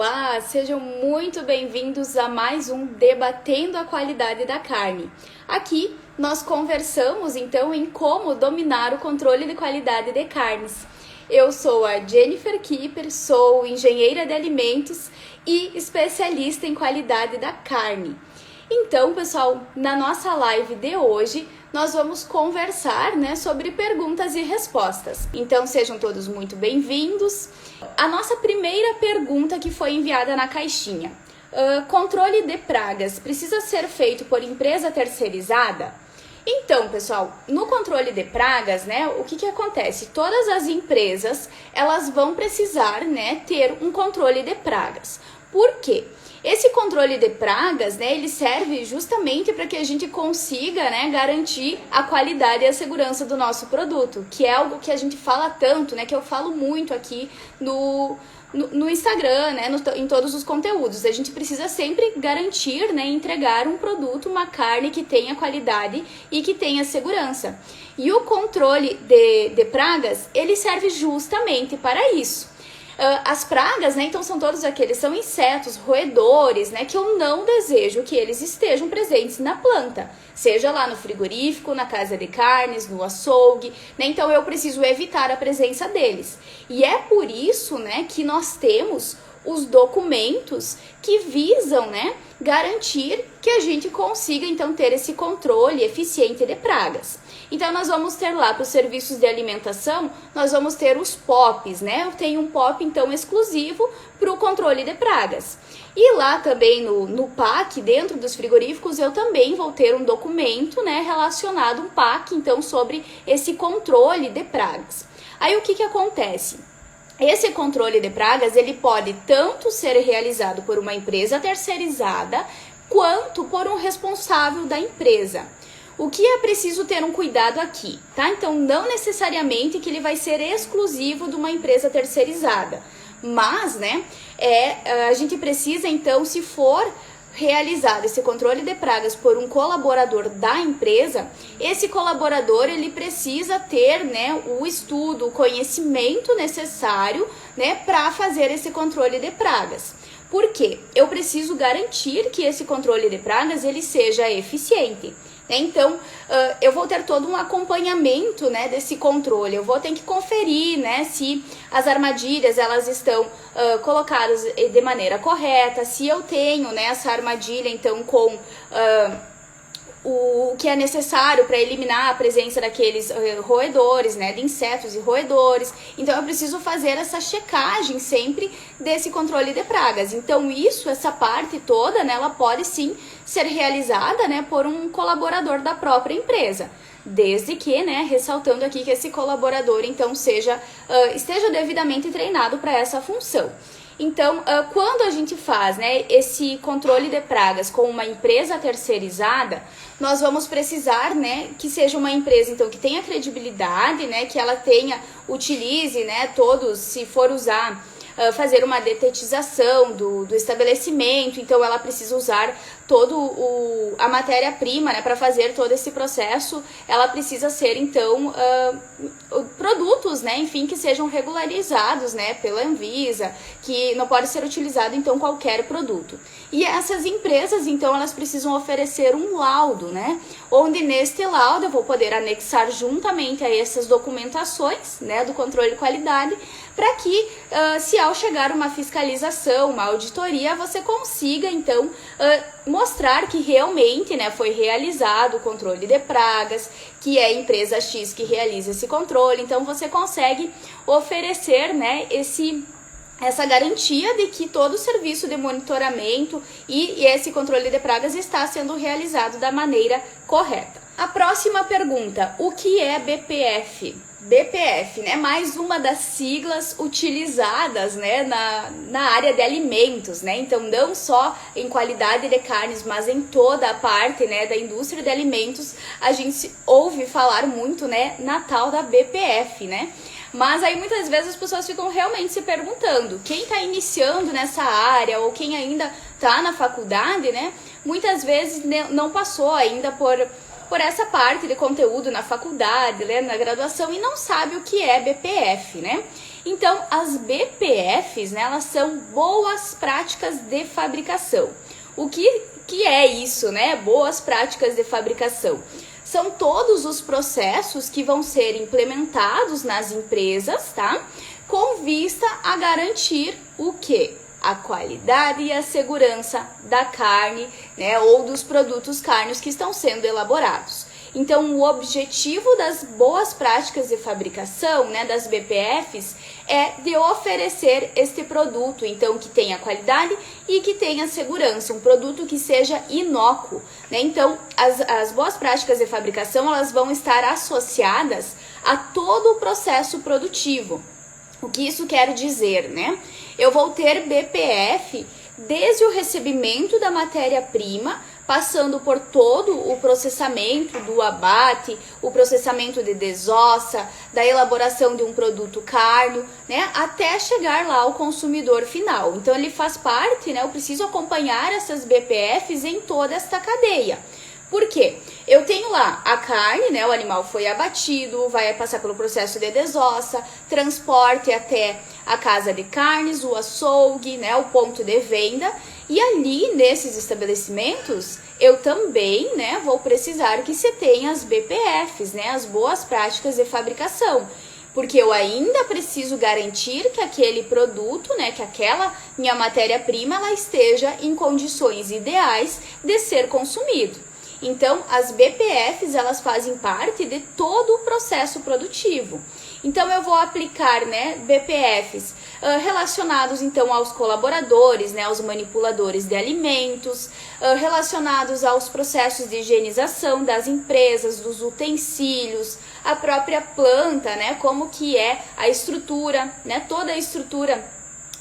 Olá, sejam muito bem-vindos a mais um Debatendo a Qualidade da Carne. Aqui nós conversamos então em como dominar o controle de qualidade de carnes. Eu sou a Jennifer Kipper, sou engenheira de alimentos e especialista em qualidade da carne. Então, pessoal, na nossa live de hoje, nós vamos conversar, sobre perguntas e respostas. Então, sejam todos muito bem-vindos. A nossa primeira pergunta que foi enviada na caixinha. Controle de pragas precisa ser feito por empresa terceirizada? Então, pessoal, no controle de pragas, o que acontece? Todas as empresas, elas vão precisar, ter um controle de pragas. Por quê? Esse controle de pragas, ele serve justamente para que a gente consiga, garantir a qualidade e a segurança do nosso produto, que é algo que a gente fala tanto, que eu falo muito aqui no Instagram, em todos os conteúdos. A gente precisa sempre garantir, entregar um produto, uma carne que tenha qualidade e que tenha segurança. E o controle de pragas, ele serve justamente para isso. As pragas, então são todos aqueles, são insetos, roedores, que eu não desejo que eles estejam presentes na planta, seja lá no frigorífico, na casa de carnes, no açougue, então eu preciso evitar a presença deles. E é por isso, que nós temos os documentos que visam, garantir que a gente consiga, então, ter esse controle eficiente de pragas. Então, nós vamos ter lá para os serviços de alimentação, nós vamos ter os POPs, Eu tenho um POP, então, exclusivo para o controle de pragas. E lá também no PAC, dentro dos frigoríficos, eu também vou ter um documento, relacionado, um PAC, então, sobre esse controle de pragas. Aí, o que acontece? Esse controle de pragas, ele pode tanto ser realizado por uma empresa terceirizada, quanto por um responsável da empresa. O que é preciso ter um cuidado aqui, tá? Então, não necessariamente que ele vai ser exclusivo de uma empresa terceirizada, mas, a gente precisa, então, se for realizado esse controle de pragas por um colaborador da empresa, esse colaborador, ele precisa ter, o estudo, o conhecimento necessário, para fazer esse controle de pragas. Por quê? Eu preciso garantir que esse controle de pragas, ele seja eficiente. Então, eu vou ter todo um acompanhamento, desse controle. Eu vou ter que conferir, se as armadilhas, elas estão colocadas de maneira correta, se eu tenho, essa armadilha, então, com o que é necessário para eliminar a presença daqueles roedores, de insetos e roedores. Então, eu preciso fazer essa checagem sempre desse controle de pragas. Então, essa parte toda, ela pode sim ser realizada, por um colaborador da própria empresa. Desde que, ressaltando aqui que esse colaborador, então, esteja devidamente treinado para essa função. Então, quando a gente faz, esse controle de pragas com uma empresa terceirizada, nós vamos precisar, que seja uma empresa, então, que tenha credibilidade, que ela utilize, todos, se for usar, fazer uma detetização do estabelecimento, então ela precisa usar a matéria-prima, para fazer todo esse processo, ela precisa ser, então, produtos, enfim, que sejam regularizados, pela Anvisa, que não pode ser utilizado, então, qualquer produto. E essas empresas, então, elas precisam oferecer um laudo, onde neste laudo eu vou poder anexar juntamente a essas documentações, do controle de qualidade, para que, se ao chegar uma fiscalização, uma auditoria, você consiga, então, mostrar que realmente, foi realizado o controle de pragas, que é a empresa X que realiza esse controle. Então, você consegue oferecer, essa garantia de que todo o serviço de monitoramento e esse controle de pragas está sendo realizado da maneira correta. A próxima pergunta, o que é BPF? BPF, mais uma das siglas utilizadas, na área de alimentos, Então, não só em qualidade de carnes, mas em toda a parte, da indústria de alimentos, a gente ouve falar muito, na tal da BPF, Mas aí muitas vezes as pessoas ficam realmente se perguntando, quem está iniciando nessa área ou quem ainda está na faculdade, muitas vezes não passou ainda por essa parte de conteúdo na faculdade, na graduação, e não sabe o que é BPF, Então, as BPFs, né, elas são boas práticas de fabricação. O que é isso, né? Boas práticas de fabricação. São todos os processos que vão ser implementados nas empresas, tá? Com vista a garantir o quê? A qualidade e a segurança da carne, né, ou dos produtos cárneos que estão sendo elaborados. Então, o objetivo das boas práticas de fabricação, né, das BPFs, é de oferecer este produto, então, que tenha qualidade e que tenha segurança, um produto que seja inócuo, né? Então, as boas práticas de fabricação, elas vão estar associadas a todo o processo produtivo. O que isso quer dizer, né? Eu vou ter BPF desde o recebimento da matéria-prima, passando por todo o processamento do abate, o processamento de desossa, da elaboração de um produto cárneo, né, até chegar lá ao consumidor final. Então ele faz parte, né, eu preciso acompanhar essas BPFs em toda esta cadeia. Por quê? Eu tenho lá a carne, né, o animal foi abatido, vai passar pelo processo de desossa, transporte até a casa de carnes, o açougue, né, o ponto de venda. E ali, nesses estabelecimentos, eu também, né, vou precisar que se tenha as BPFs, né, as boas práticas de fabricação. Porque eu ainda preciso garantir que aquele produto, né, que aquela minha matéria-prima, ela esteja em condições ideais de ser consumido. Então, as BPFs, elas fazem parte de todo o processo produtivo. Então, eu vou aplicar, né, BPFs relacionados, então, aos colaboradores, né, aos manipuladores de alimentos, relacionados aos processos de higienização das empresas, dos utensílios, a própria planta, né, como que é a estrutura, né, toda a estrutura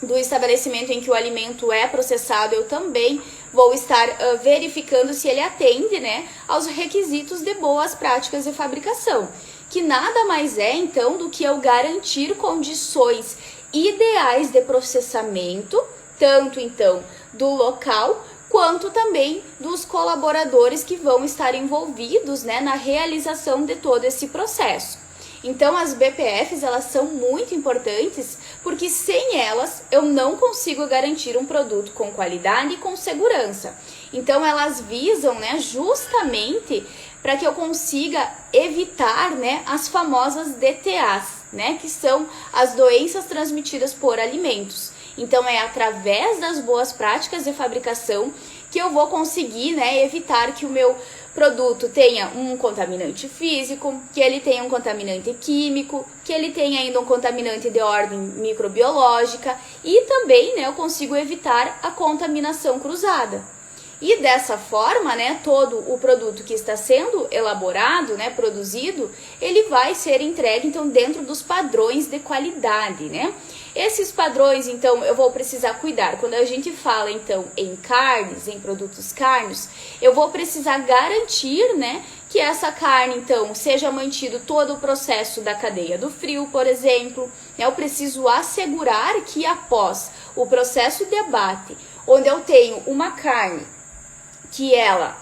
do estabelecimento em que o alimento é processado, eu também vou estar verificando se ele atende, né, aos requisitos de boas práticas de fabricação, que nada mais é, então, do que eu garantir condições ideais de processamento, tanto, então, do local, quanto também dos colaboradores que vão estar envolvidos, né, na realização de todo esse processo. Então, as BPFs, elas são muito importantes porque sem elas eu não consigo garantir um produto com qualidade e com segurança. Então, elas visam, né, justamente para que eu consiga evitar, né, as famosas DTAs, né, que são as doenças transmitidas por alimentos. Então, é através das boas práticas de fabricação que eu vou conseguir, né, evitar que o meu produto tenha um contaminante físico, que ele tenha um contaminante químico, que ele tenha ainda um contaminante de ordem microbiológica e também, né, eu consigo evitar a contaminação cruzada. E dessa forma, né, todo o produto que está sendo elaborado, né, produzido, ele vai ser entregue, então, dentro dos padrões de qualidade, né? Esses padrões, então, eu vou precisar cuidar. Quando a gente fala, então, em carnes, em produtos cárneos, eu vou precisar garantir, né, que essa carne, então, seja mantido todo o processo da cadeia do frio, por exemplo. Eu preciso assegurar que após o processo de abate, onde eu tenho uma carne que ela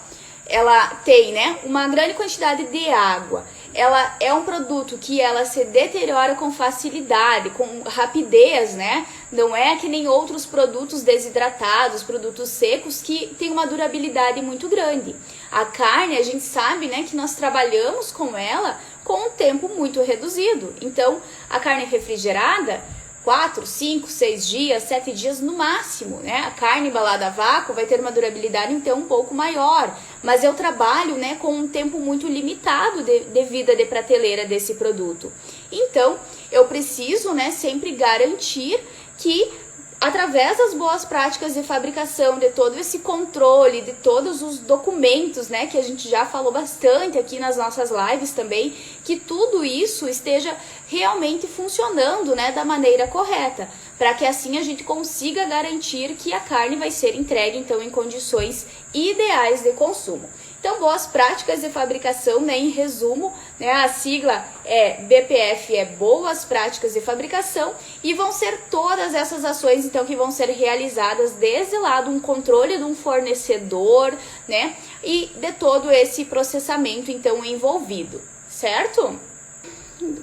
tem, né, uma grande quantidade de água, ela é um produto que ela se deteriora com facilidade, com rapidez, né? Não é que nem outros produtos desidratados, produtos secos, que tem uma durabilidade muito grande. A carne, a gente sabe, né, que nós trabalhamos com ela com um tempo muito reduzido. Então, a carne refrigerada, 4, 5, 6 dias, 7 dias no máximo, né? A carne embalada a vácuo vai ter uma durabilidade, então, um pouco maior. Mas eu trabalho, né, com um tempo muito limitado de vida de prateleira desse produto. Então, eu preciso, né, sempre garantir que, através das boas práticas de fabricação, de todo esse controle, de todos os documentos, né, que a gente já falou bastante aqui nas nossas lives também, que tudo isso esteja realmente funcionando, né, da maneira correta, para que assim a gente consiga garantir que a carne vai ser entregue, então, em condições ideais de consumo. Então, boas práticas de fabricação, né, em resumo, né, a sigla é BPF, é Boas Práticas de Fabricação, e vão ser todas essas ações, então, que vão ser realizadas desde lá de um controle de um fornecedor, né, e de todo esse processamento, então, envolvido, certo?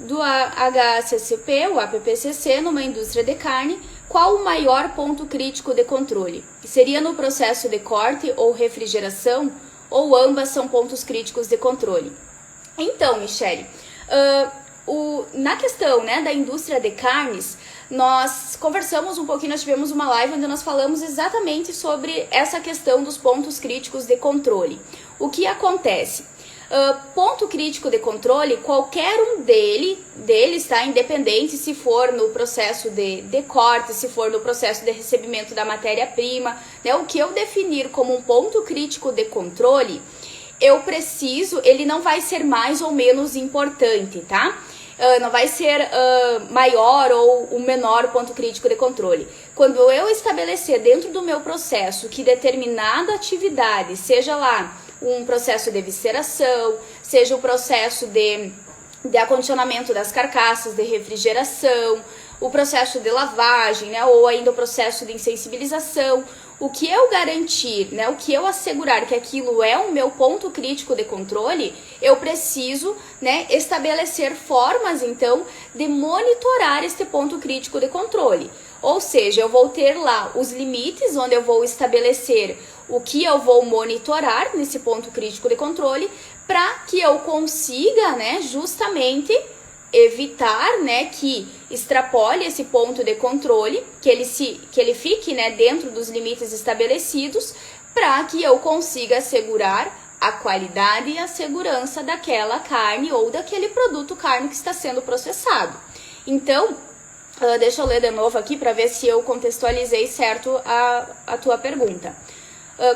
do HACCP, o APPCC, numa indústria de carne, qual o maior ponto crítico de controle? Seria no processo de corte ou refrigeração, ou ambas são pontos críticos de controle? Então, Michele, na questão, né, da indústria de carnes, nós conversamos um pouquinho, nós tivemos uma live onde nós falamos exatamente sobre essa questão dos pontos críticos de controle. O que acontece? Ponto crítico de controle, qualquer um deles, tá? Independente se for no processo de corte, se for no processo de recebimento da matéria-prima, né? O que eu definir como um ponto crítico de controle, ele não vai ser mais ou menos importante, tá? Não vai ser maior ou o menor ponto crítico de controle. Quando eu estabelecer dentro do meu processo que determinada atividade, seja lá um processo de evisceração, seja o processo de acondicionamento das carcaças, de refrigeração, o processo de lavagem, né, ou ainda o processo de insensibilização, o que eu garantir, né, o que eu assegurar que aquilo é o meu ponto crítico de controle, eu preciso, né, estabelecer formas, então, de monitorar este ponto crítico de controle. Ou seja, eu vou ter lá os limites, onde eu vou estabelecer o que eu vou monitorar nesse ponto crítico de controle, para que eu consiga, né, justamente evitar, né, que extrapole esse ponto de controle, que ele fique, né, dentro dos limites estabelecidos, para que eu consiga assegurar a qualidade e a segurança daquela carne ou daquele produto carne que está sendo processado. Então, deixa eu ler de novo aqui para ver se eu contextualizei certo a tua pergunta.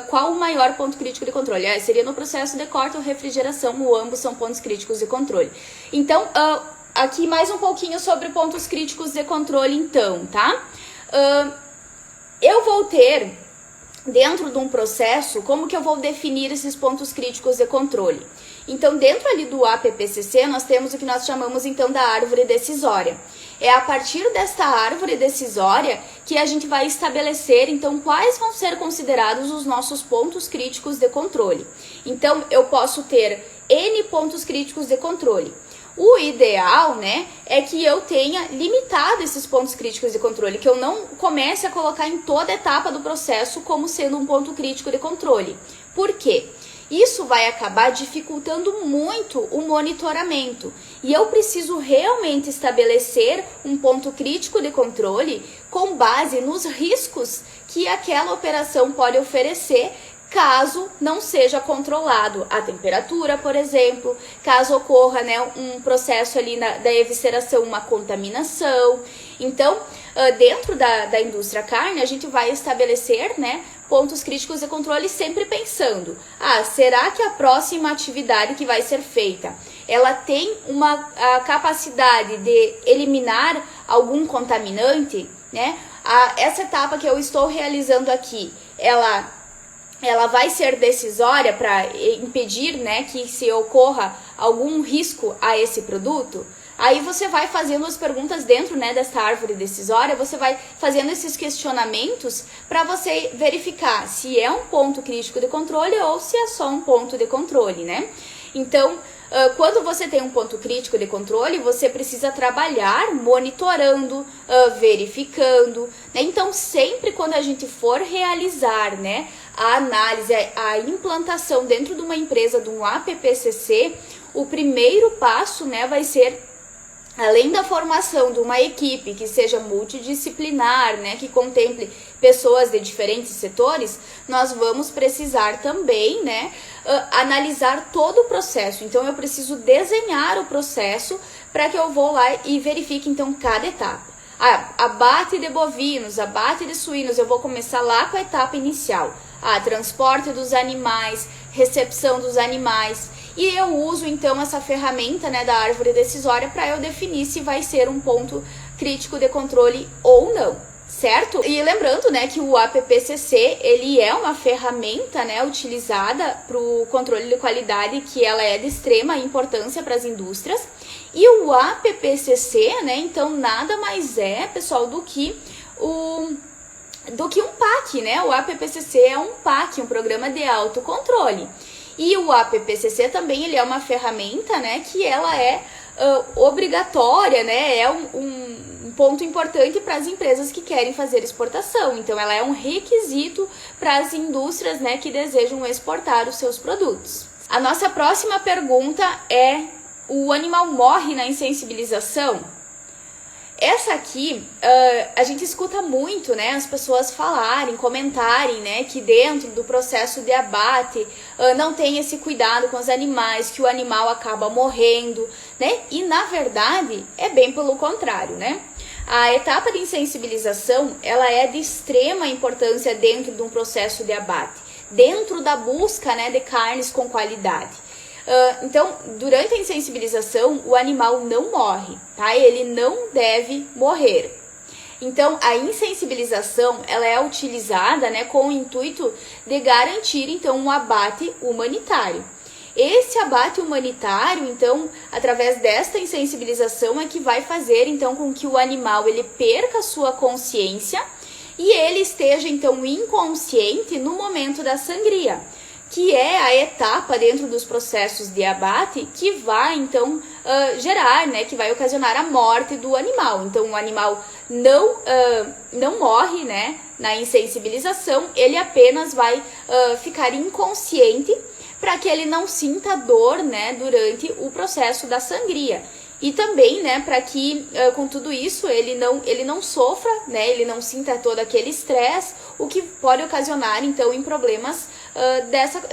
Qual o maior ponto crítico de controle? Seria no processo de corte ou refrigeração, ou ambos são pontos críticos de controle. Então, aqui mais um pouquinho sobre pontos críticos de controle, então, tá? Eu vou ter, dentro de um processo, como que eu vou definir esses pontos críticos de controle? Então, dentro ali do APPCC, nós temos o que nós chamamos, então, da árvore decisória. É a partir desta árvore decisória que a gente vai estabelecer, então, quais vão ser considerados os nossos pontos críticos de controle. Então, eu posso ter N pontos críticos de controle. O ideal, né, é que eu tenha limitado esses pontos críticos de controle, que eu não comece a colocar em toda etapa do processo como sendo um ponto crítico de controle. Por quê? Isso vai acabar dificultando muito o monitoramento. E eu preciso realmente estabelecer um ponto crítico de controle com base nos riscos que aquela operação pode oferecer, caso não seja controlado a temperatura, por exemplo, caso ocorra, né, um processo ali da evisceração, uma contaminação. Então, dentro da indústria carne, a gente vai estabelecer, né, pontos críticos de controle sempre pensando, será que a próxima atividade que vai ser feita, ela tem a capacidade de eliminar algum contaminante, né? Essa etapa que eu estou realizando aqui, ela vai ser decisória para impedir, né, que se ocorra algum risco a esse produto? Aí você vai fazendo as perguntas dentro, né, dessa árvore decisória, você vai fazendo esses questionamentos para você verificar se é um ponto crítico de controle ou se é só um ponto de controle, né? Então, quando você tem um ponto crítico de controle, você precisa trabalhar monitorando, verificando, né? Então, sempre quando a gente for realizar, né, a análise, a implantação dentro de uma empresa, de um APPCC, o primeiro passo, né, vai ser, além da formação de uma equipe que seja multidisciplinar, né, que contemple pessoas de diferentes setores, nós vamos precisar também, né, analisar todo o processo. Então, eu preciso desenhar o processo para que eu vou lá e verifique, então, cada etapa. Abate de bovinos, abate de suínos, eu vou começar lá com a etapa inicial. Transporte dos animais, recepção dos animais. E eu uso, então, essa ferramenta, né, da árvore decisória para eu definir se vai ser um ponto crítico de controle ou não, certo? E lembrando, né, que o APPCC, ele é uma ferramenta, né, utilizada para o controle de qualidade, que ela é de extrema importância para as indústrias. E o APPCC, né, então, nada mais é, pessoal, do que um PAC, né? O APPCC é um PAC, um programa de autocontrole. E o APPCC também, ele é uma ferramenta, né, que ela é obrigatória, né? É um ponto importante para as empresas que querem fazer exportação. Então, ela é um requisito para as indústrias, né, que desejam exportar os seus produtos. A nossa próxima pergunta é: o animal morre na insensibilização? Essa aqui, a gente escuta muito, né, as pessoas falarem, comentarem, né, que dentro do processo de abate não tem esse cuidado com os animais, que o animal acaba morrendo, né, e na verdade é bem pelo contrário, né. A etapa de insensibilização, ela é de extrema importância dentro de um processo de abate, dentro da busca, né, de carnes com qualidade. Então, durante a insensibilização, o animal não morre, tá? Ele não deve morrer. Então, a insensibilização, ela é utilizada, né, com o intuito de garantir, então, um abate humanitário. Esse abate humanitário, então, através desta insensibilização, é que vai fazer, então, com que o animal ele perca a sua consciência e ele esteja, então, inconsciente no momento da sangria, que é a etapa dentro dos processos de abate que vai, então, gerar, né, que vai ocasionar a morte do animal. Então, o animal não morre, né, na insensibilização, ele apenas vai ficar inconsciente para que ele não sinta dor, né, durante o processo da sangria. E também, né, para que com tudo isso ele não sofra, né, ele não sinta todo aquele estresse, o que pode ocasionar então em problemas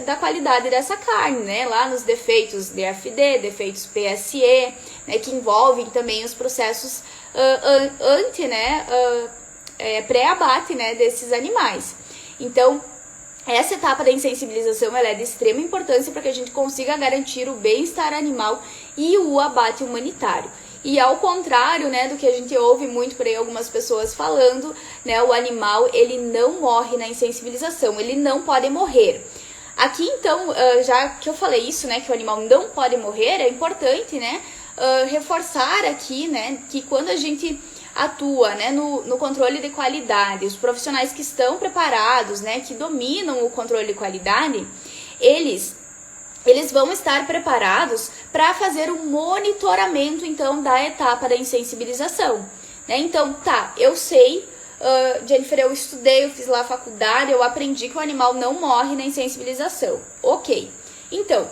da qualidade dessa carne, né, lá nos defeitos DFD, defeitos PSE, né, que envolvem também os processos pré-abate, né, desses animais. Então, essa etapa da insensibilização ela é de extrema importância para que a gente consiga garantir o bem-estar animal e o abate humanitário. E ao contrário, né, do que a gente ouve muito por aí algumas pessoas falando, né, o animal ele não morre na insensibilização, ele não pode morrer. Aqui então, já que eu falei isso, né, que o animal não pode morrer, é importante, né, reforçar aqui, né, que quando a gente atua, né, no controle de qualidade, os profissionais que estão preparados, né, que dominam o controle de qualidade, eles vão estar preparados para fazer o monitoramento, então, da etapa da insensibilização, né? Então, tá, eu sei, Jennifer, eu estudei, eu fiz lá a faculdade, eu aprendi que o animal não morre na insensibilização. Ok, então,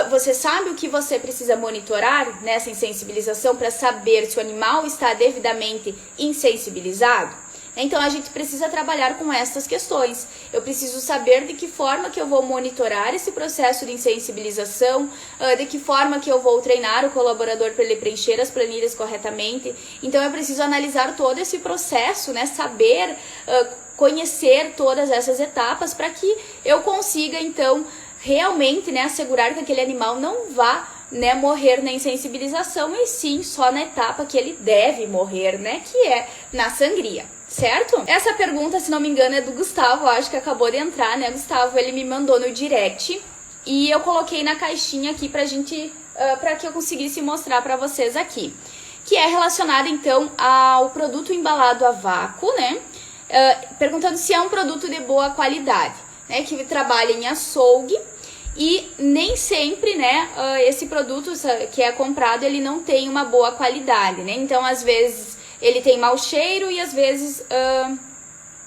você sabe o que você precisa monitorar nessa insensibilização para saber se o animal está devidamente insensibilizado? Então, a gente precisa trabalhar com essas questões. Eu preciso saber de que forma que eu vou monitorar esse processo de insensibilização, de que forma que eu vou treinar o colaborador para ele preencher as planilhas corretamente. Então, eu preciso analisar todo esse processo, né? Saber, conhecer todas essas etapas para que eu consiga, então, realmente, né, assegurar que aquele animal não vá, né, morrer na insensibilização e sim só na etapa que ele deve morrer, né, que é na sangria, certo? Essa pergunta, se não me engano, é do Gustavo, acho que acabou de entrar, né, Gustavo? Ele me mandou no direct e eu coloquei na caixinha aqui pra gente, pra que eu conseguisse mostrar pra vocês aqui, que é relacionada então ao produto embalado a vácuo, né, perguntando se é um produto de boa qualidade, né, que trabalha em açougue. E nem sempre, né, esse produto que é comprado, ele não tem uma boa qualidade, né? Então, às vezes, ele tem mau cheiro e às vezes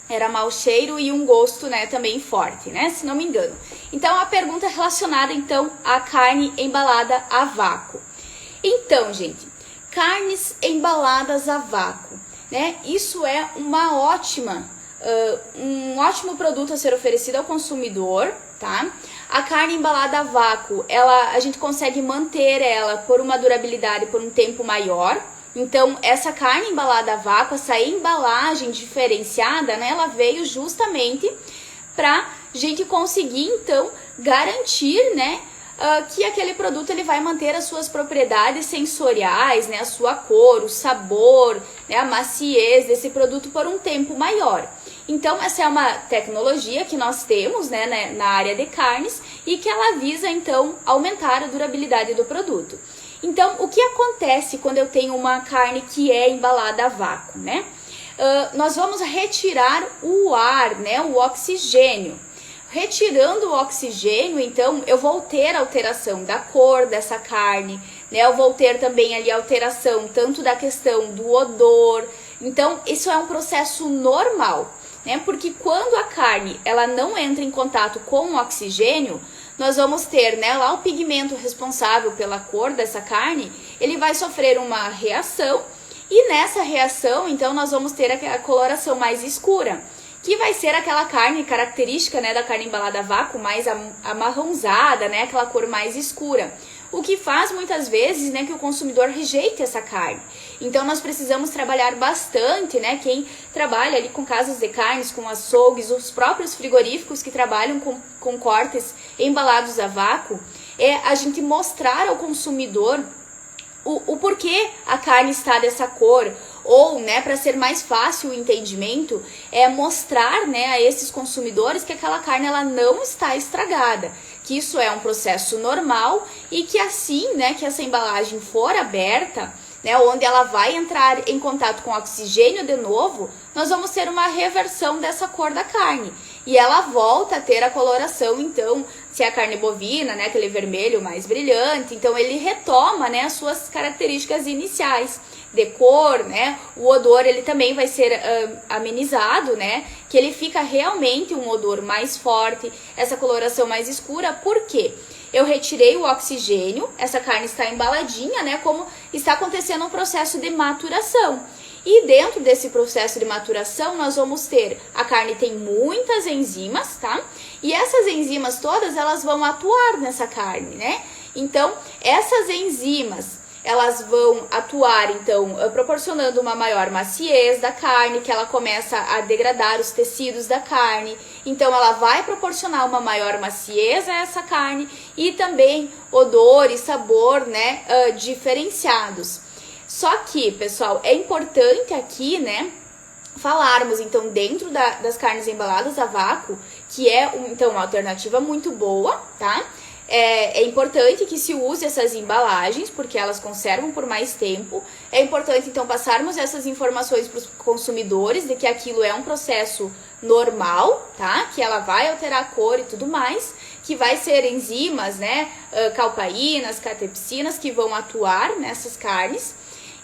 era mau cheiro e um gosto, né, também forte, né? Se não me engano. Então, a pergunta é relacionada, então, à carne embalada a vácuo. Então, gente, carnes embaladas a vácuo, né? Isso é uma ótima, um ótimo produto a ser oferecido ao consumidor, tá? A carne embalada a vácuo, a gente consegue manter ela por uma durabilidade por um tempo maior. Então, essa carne embalada a vácuo, essa embalagem diferenciada, né, ela veio justamente para a gente conseguir, então, garantir, né, que aquele produto ele vai manter as suas propriedades sensoriais, né, a sua cor, o sabor, né, a maciez desse produto por um tempo maior. Então, essa é uma tecnologia que nós temos, né, na área de carnes e que ela visa, então, aumentar a durabilidade do produto. Então, o que acontece quando eu tenho uma carne que é embalada a vácuo, né? Nós vamos retirar o ar, né, o oxigênio. Retirando o oxigênio, então, eu vou ter alteração da cor dessa carne, né? Eu vou ter também ali alteração tanto da questão do odor. Então, isso é um processo normal, né? Porque quando a carne ela não entra em contato com o oxigênio, nós vamos ter, né, lá o pigmento responsável pela cor dessa carne, ele vai sofrer uma reação e nessa reação, então, nós vamos ter a coloração mais escura, que vai ser aquela carne característica, né, da carne embalada a vácuo, mais amarronzada, né, aquela cor mais escura. O que faz muitas vezes, né, que o consumidor rejeite essa carne. Então nós precisamos trabalhar bastante, né, quem trabalha ali com casas de carnes, com açougues, os próprios frigoríficos que trabalham com cortes embalados a vácuo, é a gente mostrar ao consumidor o porquê a carne está dessa cor, ou, né, para ser mais fácil o entendimento, é mostrar, né, a esses consumidores que aquela carne ela não está estragada, que isso é um processo normal e que assim, né, que essa embalagem for aberta, né, onde ela vai entrar em contato com oxigênio de novo, nós vamos ter uma reversão dessa cor da carne. E ela volta a ter a coloração, então, se é a carne bovina, né, aquele vermelho mais brilhante, então ele retoma, né, as suas características iniciais de cor, né, o odor ele também vai ser amenizado, né, que ele fica realmente um odor mais forte, essa coloração mais escura. Por quê? Eu retirei o oxigênio, essa carne está embaladinha, né, como está acontecendo um processo de maturação. E dentro desse processo de maturação, nós vamos ter, a carne tem muitas enzimas, tá? E essas enzimas todas, elas vão atuar nessa carne, né? Então, essas enzimas, elas vão atuar, então, proporcionando uma maior maciez da carne, que ela começa a degradar os tecidos da carne. Então, ela vai proporcionar uma maior maciez a essa carne e também odor e sabor, né, diferenciados. Só que, pessoal, é importante aqui, né, falarmos, então, dentro das carnes embaladas a vácuo, que é, então, uma alternativa muito boa, tá? É importante que se use essas embalagens, porque elas conservam por mais tempo. É importante, então, passarmos essas informações para os consumidores de que aquilo é um processo normal, tá? Que ela vai alterar a cor e tudo mais, que vai ser enzimas, né, calpaínas, catepsinas, que vão atuar nessas carnes.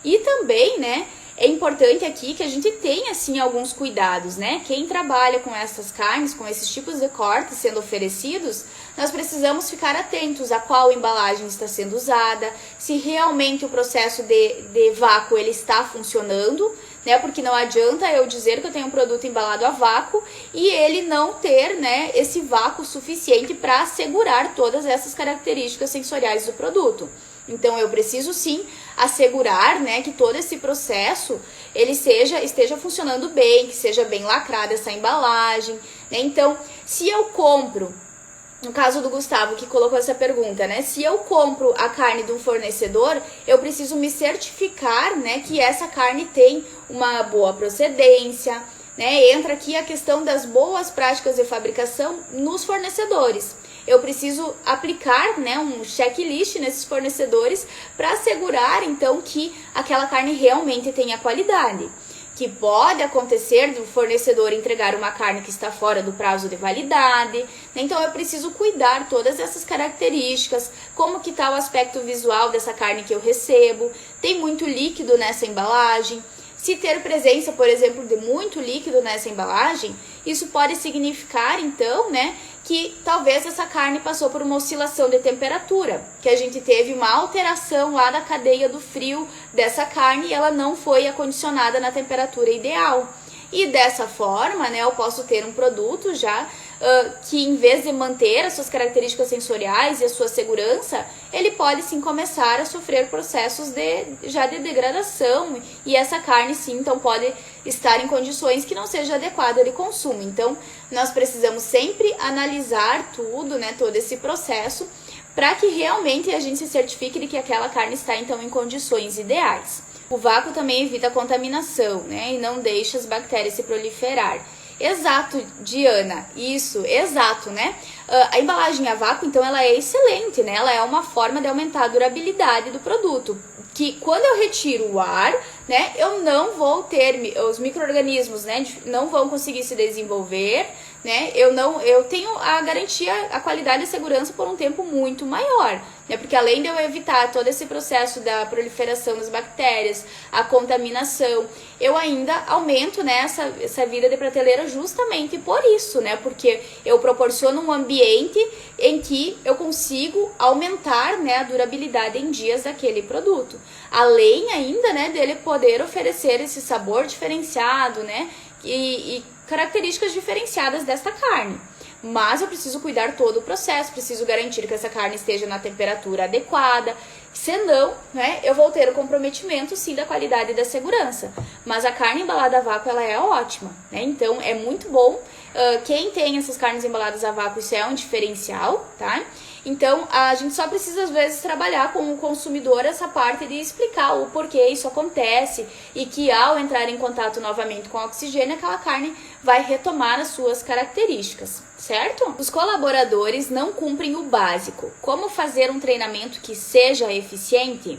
E também, né, é importante aqui que a gente tenha, assim, alguns cuidados, né? Quem trabalha com essas carnes, com esses tipos de cortes sendo oferecidos, nós precisamos ficar atentos a qual embalagem está sendo usada, se realmente o processo de vácuo ele está funcionando, né? Porque não adianta eu dizer que eu tenho um produto embalado a vácuo e ele não ter, né, esse vácuo suficiente para assegurar todas essas características sensoriais do produto. Então, eu preciso sim assegurar, né, que todo esse processo ele esteja funcionando bem, que seja bem lacrada essa embalagem, né? Então, se eu compro, no caso do Gustavo que colocou essa pergunta, né, se eu compro a carne de um fornecedor, eu preciso me certificar, né, que essa carne tem uma boa procedência, né? Entra aqui a questão das boas práticas de fabricação nos fornecedores. Eu preciso aplicar, né, um checklist nesses fornecedores para assegurar, então, que aquela carne realmente tenha qualidade. Que pode acontecer do fornecedor entregar uma carne que está fora do prazo de validade, né? Então eu preciso cuidar todas essas características, como que está o aspecto visual dessa carne que eu recebo, tem muito líquido nessa embalagem. Se ter presença, por exemplo, de muito líquido nessa embalagem, isso pode significar, então, né, que talvez essa carne passou por uma oscilação de temperatura, que a gente teve uma alteração lá da cadeia do frio dessa carne e ela não foi acondicionada na temperatura ideal. E dessa forma, né, eu posso ter um produto já que em vez de manter as suas características sensoriais e a sua segurança, ele pode sim começar a sofrer processos de degradação e essa carne sim, então pode estar em condições que não seja adequada de consumo. Então, nós precisamos sempre analisar tudo, né, todo esse processo, para que realmente a gente se certifique de que aquela carne está então em condições ideais. O vácuo também evita a contaminação, né, e não deixa as bactérias se proliferar. Exato, Diana, isso, exato, né? A embalagem a vácuo, então, ela é excelente, né? Ela é uma forma de aumentar a durabilidade do produto. Que quando eu retiro o ar, né, eu não vou ter, os micro-organismos, né, não vão conseguir se desenvolver, né, eu tenho a garantia, a qualidade e a segurança por um tempo muito maior, né, porque além de eu evitar todo esse processo da proliferação das bactérias, a contaminação, eu ainda aumento, né, essa vida de prateleira justamente por isso, né, porque eu proporciono um ambiente em que eu consigo aumentar, né, a durabilidade em dias daquele produto, além ainda, né, dele poder oferecer esse sabor diferenciado, né, e características diferenciadas desta carne. Mas eu preciso cuidar todo o processo, preciso garantir que essa carne esteja na temperatura adequada, senão, né, eu vou ter o comprometimento, sim, da qualidade e da segurança. Mas a carne embalada a vácuo, ela é ótima, né, então é muito bom. Quem tem essas carnes embaladas a vácuo, isso é um diferencial, tá? Então, a gente só precisa, às vezes, trabalhar com o consumidor essa parte de explicar o porquê isso acontece e que, ao entrar em contato novamente com o oxigênio, aquela carne vai retomar as suas características, certo? Os colaboradores não cumprem o básico. Como fazer um treinamento que seja eficiente?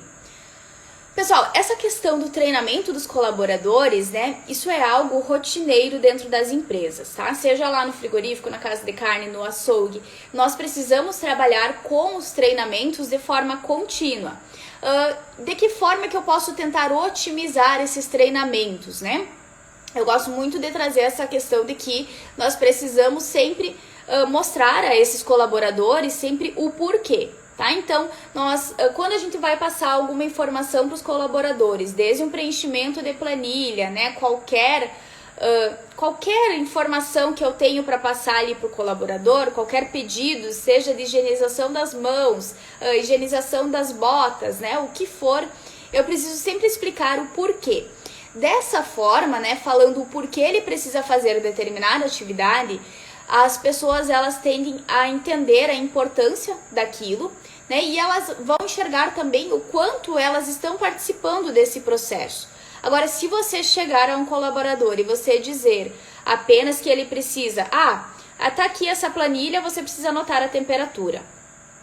Pessoal, essa questão do treinamento dos colaboradores, né, isso é algo rotineiro dentro das empresas, tá? Seja lá no frigorífico, na casa de carne, no açougue, nós precisamos trabalhar com os treinamentos de forma contínua. De que forma que eu posso tentar otimizar esses treinamentos, né? Eu gosto muito de trazer essa questão de que nós precisamos sempre mostrar a esses colaboradores sempre o porquê. Tá? Então, quando a gente vai passar alguma informação para os colaboradores, desde um preenchimento de planilha, né, qualquer informação que eu tenho para passar ali para o colaborador, qualquer pedido, seja de higienização das mãos, higienização das botas, né, o que for, eu preciso sempre explicar o porquê. Dessa forma, né, falando o porquê ele precisa fazer determinada atividade, as pessoas elas tendem a entender a importância daquilo, né, e elas vão enxergar também o quanto elas estão participando desse processo. Agora, se você chegar a um colaborador e você dizer apenas que ele precisa, tá aqui essa planilha, você precisa anotar a temperatura.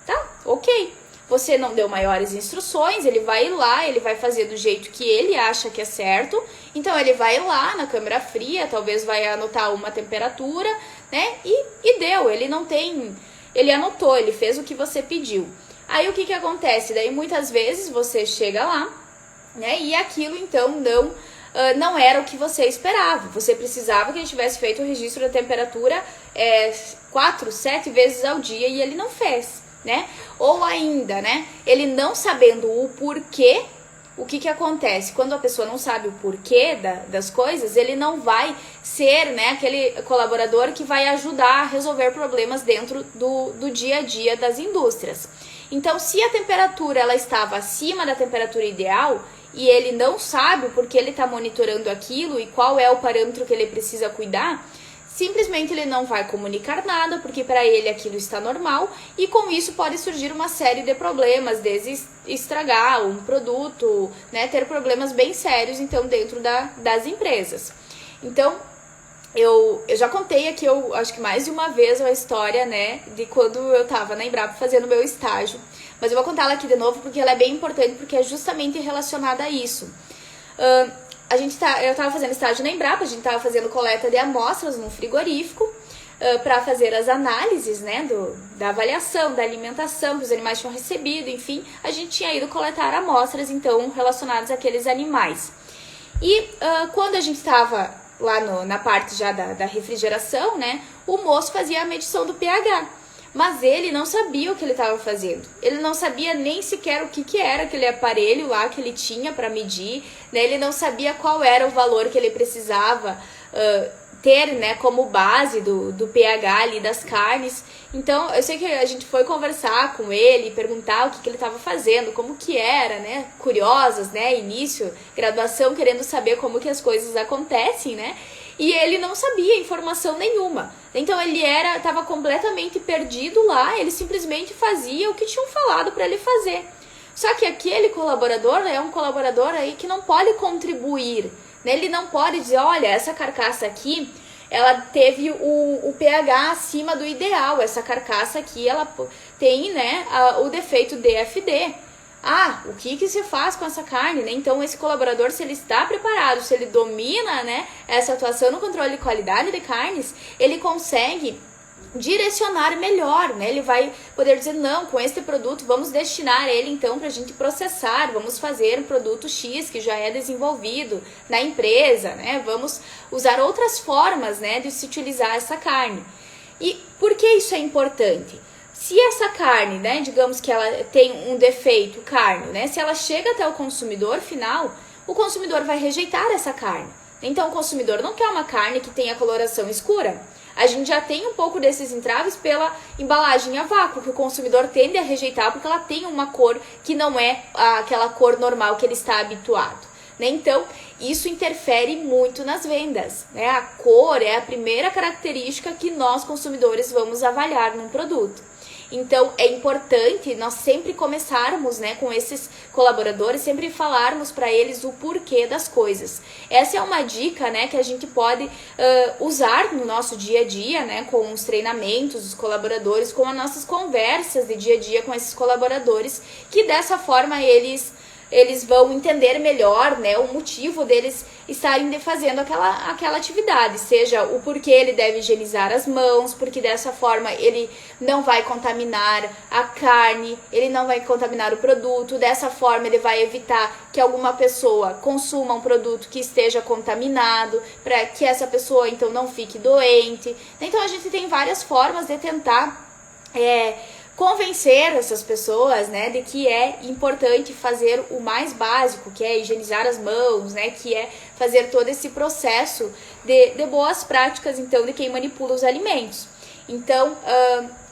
Tá? Ok. Você não deu maiores instruções, ele vai lá, ele vai fazer do jeito que ele acha que é certo. Então, ele vai lá na câmera fria, talvez vai anotar uma temperatura, né? E deu, ele anotou, ele fez o que você pediu. Aí, o que acontece? Daí, muitas vezes, você chega lá, né? E aquilo, então, não era o que você esperava. Você precisava que ele tivesse feito o registro da temperatura 4, 7 vezes ao dia e ele não fez, né? Ou ainda, né? Ele não sabendo o porquê, o que acontece? Quando a pessoa não sabe o porquê das coisas, ele não vai ser, né, aquele colaborador que vai ajudar a resolver problemas dentro do dia a dia das indústrias. Então, se a temperatura ela estava acima da temperatura ideal e ele não sabe porque ele está monitorando aquilo e qual é o parâmetro que ele precisa cuidar, simplesmente ele não vai comunicar nada, porque para ele aquilo está normal, e com isso pode surgir uma série de problemas, desde estragar um produto, né, ter problemas bem sérios, então, dentro das empresas. Então, eu já contei aqui, eu acho que mais de uma vez, a história, né, de quando eu estava na Embrapa fazendo meu estágio, mas eu vou contar ela aqui de novo, porque ela é bem importante, porque é justamente relacionada a isso. Eu estava fazendo estágio na Embrapa, a gente estava fazendo coleta de amostras no frigorífico para fazer as análises, né, da avaliação, da alimentação que os animais tinham recebido, enfim, a gente tinha ido coletar amostras, então, relacionadas àqueles animais. E quando a gente estava lá na parte já da refrigeração, né, o moço fazia a medição do pH. Mas ele não sabia o que ele estava fazendo. Ele não sabia nem sequer o que era aquele aparelho lá que ele tinha para medir, né? Ele não sabia qual era o valor que ele precisava ter, né, como base do pH ali das carnes. Então, eu sei que a gente foi conversar com ele, perguntar o que ele estava fazendo, como que era, né? Curiosas, né? Início, graduação, querendo saber como que as coisas acontecem, né? E ele não sabia informação nenhuma. Então ele estava completamente perdido lá, ele simplesmente fazia o que tinham falado para ele fazer. Só que aquele colaborador é um colaborador aí que não pode contribuir, né? Ele não pode dizer, olha, essa carcaça aqui, ela teve o pH acima do ideal, essa carcaça aqui, ela tem, né, o defeito DFD. o que se faz com essa carne, né? Então, esse colaborador, se ele está preparado, se ele domina, né, essa atuação no controle de qualidade de carnes, ele consegue direcionar melhor, né? Ele vai poder dizer, não, com este produto vamos destinar ele então para a gente processar, vamos fazer um produto X que já é desenvolvido na empresa, né? Vamos usar outras formas, né, de se utilizar essa carne. E por que isso é importante? Se essa carne, né, digamos que ela tem um defeito, carne, né, se ela chega até o consumidor final, o consumidor vai rejeitar essa carne. Então o consumidor não quer uma carne que tenha coloração escura. A gente já tem um pouco desses entraves pela embalagem a vácuo, que o consumidor tende a rejeitar porque ela tem uma cor que não é aquela cor normal que ele está habituado, né? Então, isso interfere muito nas vendas, né? A cor é a primeira característica que nós consumidores vamos avaliar num produto. Então, é importante nós sempre começarmos, né, com esses colaboradores, sempre falarmos para eles o porquê das coisas. Essa é uma dica, né, que a gente pode usar no nosso dia a dia, né, com os treinamentos dos colaboradores, com as nossas conversas de dia a dia com esses colaboradores, que dessa forma eles vão entender melhor, né, o motivo deles estarem fazendo aquela atividade, seja o porquê ele deve higienizar as mãos, porque dessa forma ele não vai contaminar a carne, ele não vai contaminar o produto, dessa forma ele vai evitar que alguma pessoa consuma um produto que esteja contaminado, para que essa pessoa então não fique doente. Então a gente tem várias formas de tentar convencer essas pessoas, né, de que é importante fazer o mais básico, que é higienizar as mãos, né, que é fazer todo esse processo de boas práticas, então, de quem manipula os alimentos. Então,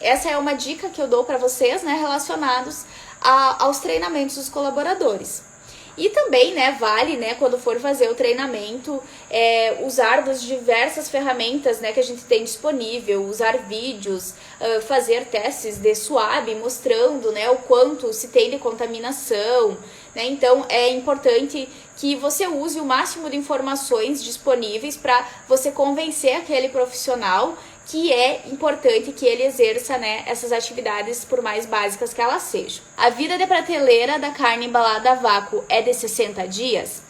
essa é uma dica que eu dou para vocês, né, relacionados aos treinamentos dos colaboradores. E também, né, vale, né, quando for fazer o treinamento, usar das diversas ferramentas, né, que a gente tem disponível, usar vídeos, fazer testes de SWAB mostrando, né, o quanto se tem de contaminação, né? Então é importante que você use o máximo de informações disponíveis para você convencer aquele profissional que é importante que ele exerça, né, essas atividades, por mais básicas que elas sejam. A vida de prateleira da carne embalada a vácuo é de 60 dias?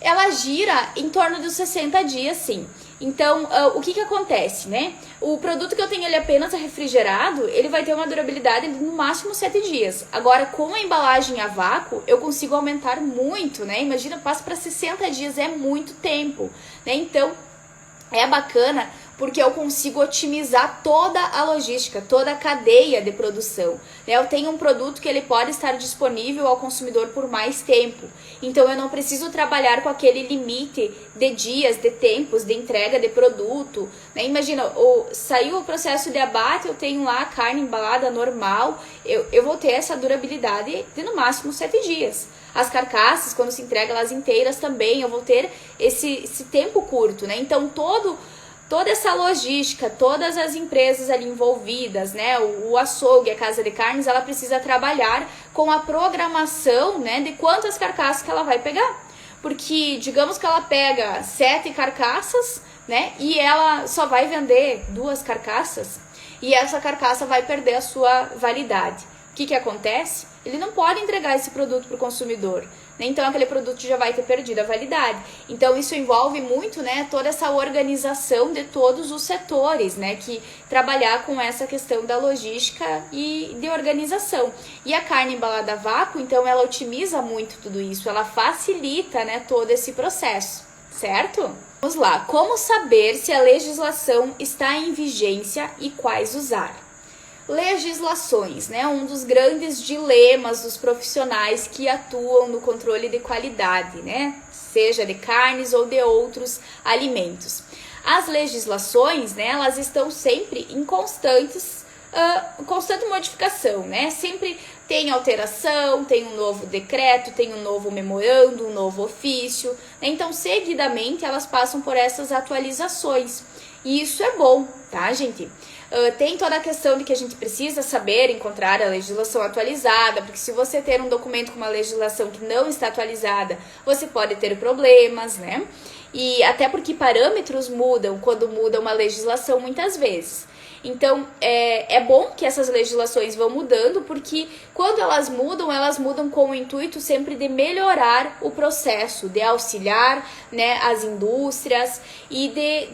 Ela gira em torno dos 60 dias, sim. Então, o que acontece, né? O produto que eu tenho ele apenas refrigerado, ele vai ter uma durabilidade de no máximo 7 dias. Agora, com a embalagem a vácuo, eu consigo aumentar muito, né? Imagina, passa para 60 dias, é muito tempo, né? Então, é bacana porque eu consigo otimizar toda a logística, toda a cadeia de produção. Eu tenho um produto que ele pode estar disponível ao consumidor por mais tempo. Então eu não preciso trabalhar com aquele limite de dias, de tempos, de entrega de produto. Imagina, saiu o processo de abate, eu tenho lá a carne embalada normal, eu vou ter essa durabilidade de no máximo 7 dias. As carcaças, quando se entrega elas inteiras também, eu vou ter esse tempo curto, né? Então toda essa logística, todas as empresas ali envolvidas, né, o açougue, a casa de carnes, ela precisa trabalhar com a programação, né, de quantas carcaças que ela vai pegar. Porque, digamos que ela pega 7 carcaças, né, e ela só vai vender 2 carcaças, e essa carcaça vai perder a sua validade. O que acontece? Ele não pode entregar esse produto para o consumidor, né? Então aquele produto já vai ter perdido a validade. Então isso envolve muito, né, toda essa organização de todos os setores, né, que trabalhar com essa questão da logística e de organização. E a carne embalada a vácuo, então ela otimiza muito tudo isso, ela facilita, né, todo esse processo, certo? Vamos lá, como saber se a legislação está em vigência e quais usar? Legislações, né? Um dos grandes dilemas dos profissionais que atuam no controle de qualidade, né? Seja de carnes ou de outros alimentos. As legislações, né? Elas estão sempre em constante modificação, né? Sempre tem alteração, tem um novo decreto, tem um novo memorando, um novo ofício, né? Então, seguidamente, elas passam por essas atualizações. E isso é bom, tá, gente? Tem toda a questão de que a gente precisa saber encontrar a legislação atualizada, porque se você ter um documento com uma legislação que não está atualizada, você pode ter problemas, né? E até porque parâmetros mudam quando muda uma legislação muitas vezes. Então, é bom que essas legislações vão mudando, porque quando elas mudam com o intuito sempre de melhorar o processo, de auxiliar, né, as indústrias e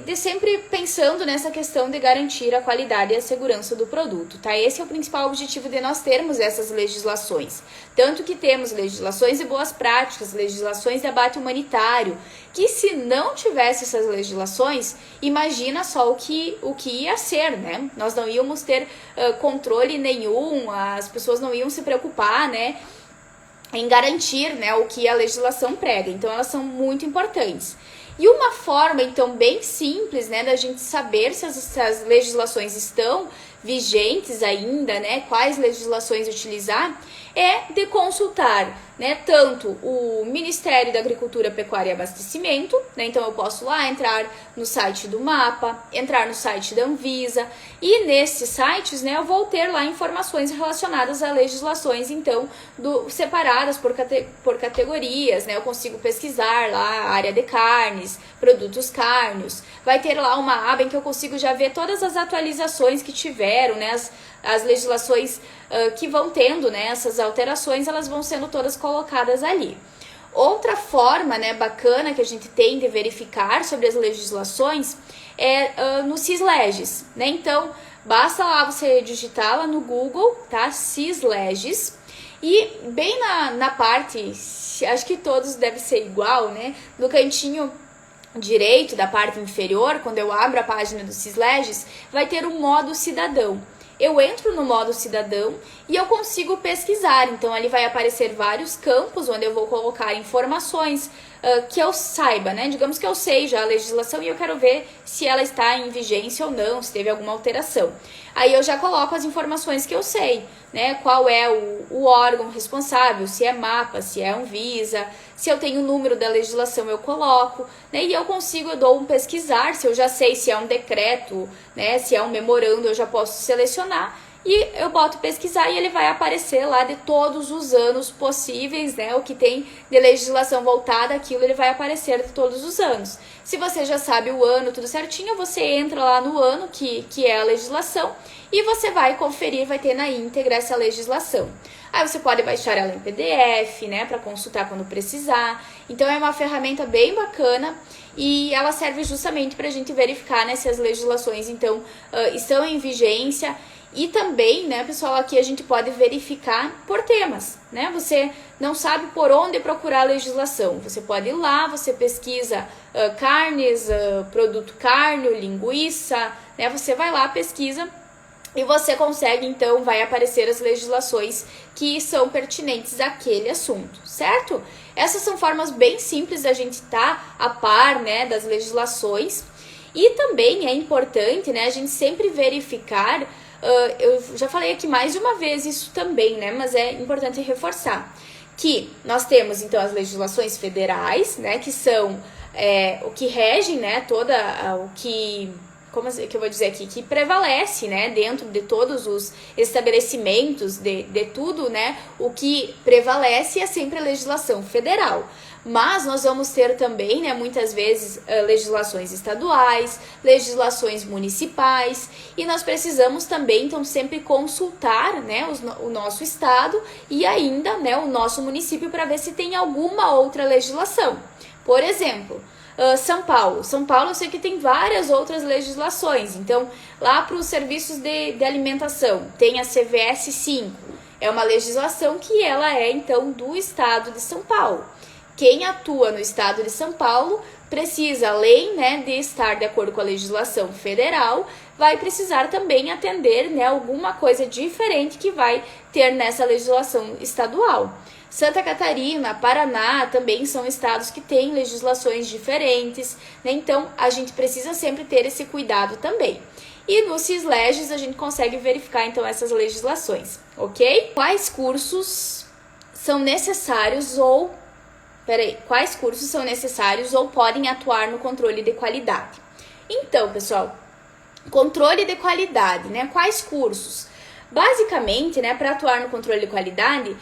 de sempre pensando nessa questão de garantir a qualidade e a segurança do produto, tá? Esse é o principal objetivo de nós termos essas legislações. Tanto que temos legislações de boas práticas, legislações de abate humanitário, que se não tivesse essas legislações, imagina só o que ia ser, né? Nós não íamos ter controle nenhum, as pessoas não iam se preocupar, né, em garantir, né, o que a legislação prega. Então, elas são muito importantes. E uma forma, então, bem simples, né, da gente saber se as legislações estão vigentes ainda, né, quais legislações utilizar, é de consultar, né, tanto o Ministério da Agricultura, Pecuária e Abastecimento, né, então eu posso lá entrar no site do MAPA, entrar no site da Anvisa, e nesses sites, né, eu vou ter lá informações relacionadas a legislações, então, separadas por categorias, né, eu consigo pesquisar lá a área de carnes, produtos cárneos, vai ter lá uma aba em que eu consigo já ver todas as atualizações que tiveram, né, as legislações que vão tendo, né, essas alterações, elas vão sendo todas colocadas ali. Outra forma, né, bacana que a gente tem de verificar sobre as legislações é no SISLEGIS, né? Então, basta lá você digitar lá no Google, tá? SISLEGIS, e bem na parte, acho que todos deve ser igual, né? No cantinho direito da parte inferior, quando eu abro a página do SISLEGIS, vai ter o modo cidadão. Eu entro no modo cidadão e eu consigo pesquisar. Então, ali vai aparecer vários campos onde eu vou colocar informações que eu saiba, né? Digamos que eu sei já a legislação e eu quero ver se ela está em vigência ou não, se teve alguma alteração. Aí eu já coloco as informações que eu sei, né? Qual é o órgão responsável, se é MAPA, se é Anvisa, se eu tenho o número da legislação eu coloco, né? E eu dou um pesquisar, se eu já sei se é um decreto, né? Se é um memorando, eu já posso selecionar. E eu boto pesquisar e ele vai aparecer lá de todos os anos possíveis, né? O que tem de legislação voltada àquilo, ele vai aparecer de todos os anos. Se você já sabe o ano, tudo certinho, você entra lá no ano que é a legislação e você vai conferir, vai ter na íntegra essa legislação. Aí você pode baixar ela em PDF, né? Para consultar quando precisar. Então é uma ferramenta bem bacana e ela serve justamente para a gente verificar, né, se as legislações, então, estão em vigência. E também, né, pessoal, aqui a gente pode verificar por temas, né? Você não sabe por onde procurar a legislação. Você pode ir lá, você pesquisa carnes, produto cárneo, linguiça, né? Você vai lá, pesquisa e você consegue, então, vai aparecer as legislações que são pertinentes àquele assunto, certo? Essas são formas bem simples da gente estar a par, né, das legislações. E também é importante, né, a gente sempre verificar. Eu já falei aqui mais de uma vez isso também, né? Mas é importante reforçar que nós temos, então, as legislações federais, né? Que são o que regem, né? O que... Como que eu vou dizer aqui? Que prevalece, né? Dentro de todos os estabelecimentos, de tudo, né? O que prevalece é sempre a legislação federal. Mas nós vamos ter também, né, muitas vezes, legislações estaduais, legislações municipais, e nós precisamos também, então, sempre consultar, né, o nosso estado e ainda, né, o nosso município para ver se tem alguma outra legislação. Por exemplo, São Paulo. São Paulo eu sei que tem várias outras legislações, então, lá para os serviços de alimentação, tem a CVS 5, é uma legislação que ela é, então, do estado de São Paulo. Quem atua no estado de São Paulo precisa, além, né, de estar de acordo com a legislação federal, vai precisar também atender, né, alguma coisa diferente que vai ter nessa legislação estadual. Santa Catarina, Paraná também são estados que têm legislações diferentes, né? Então a gente precisa sempre ter esse cuidado também. E no SISLEGIS a gente consegue verificar então essas legislações, ok? Quais cursos são necessários quais cursos são necessários ou podem atuar no controle de qualidade? Então, pessoal, controle de qualidade, né? Quais cursos? Basicamente, né, para atuar no controle de qualidade,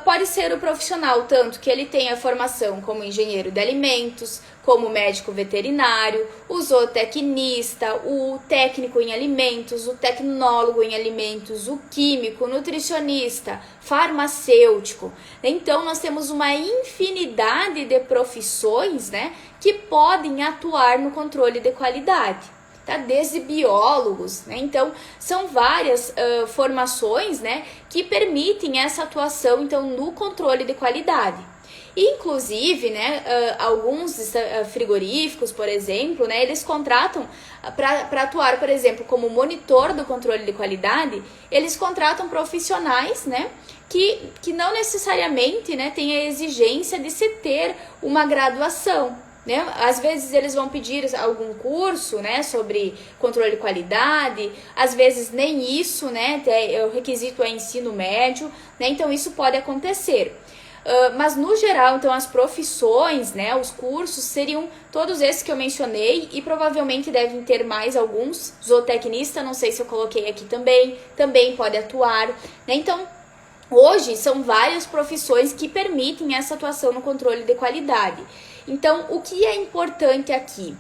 pode ser o profissional tanto que ele tenha formação como engenheiro de alimentos, como médico veterinário, o zootecnista, o técnico em alimentos, o tecnólogo em alimentos, o químico, nutricionista, farmacêutico. Então, nós temos uma infinidade de profissões, né, que podem atuar no controle de qualidade. Tá? Desde biólogos, né? Então são várias formações, né, que permitem essa atuação então no controle de qualidade. Inclusive, né, alguns frigoríficos, por exemplo, né, eles contratam para atuar, por exemplo, como monitor do controle de qualidade, eles contratam profissionais, né, que não necessariamente, né, têm a exigência de se ter uma graduação. Né? Às vezes eles vão pedir algum curso, né, sobre controle de qualidade, às vezes nem isso, né, o requisito é ensino médio, né, então isso pode acontecer. Mas no geral, então as profissões, né, os cursos seriam todos esses que eu mencionei e provavelmente devem ter mais alguns. Zootecnista, não sei se eu coloquei aqui também pode atuar, né, então hoje são várias profissões que permitem essa atuação no controle de qualidade. Então, o que é importante aqui?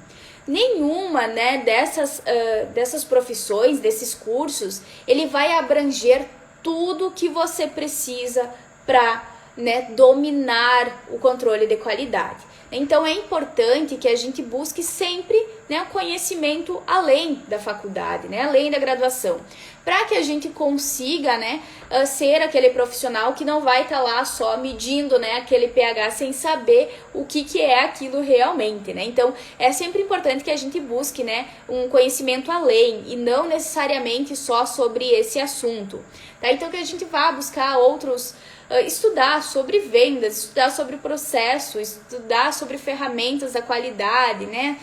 Nenhuma, né, dessas profissões, desses cursos, ele vai abranger tudo que você precisa para, né, dominar o controle de qualidade. Então, é importante que a gente busque sempre, né, o conhecimento além da faculdade, né, além da graduação, para que a gente consiga, né, ser aquele profissional que não vai estar lá só medindo, né, aquele pH sem saber o que é aquilo realmente, né? Então, é sempre importante que a gente busque, né, um conhecimento além e não necessariamente só sobre esse assunto, tá? Então, que a gente vá buscar outros, estudar sobre vendas, estudar sobre processo, estudar sobre ferramentas da qualidade, né?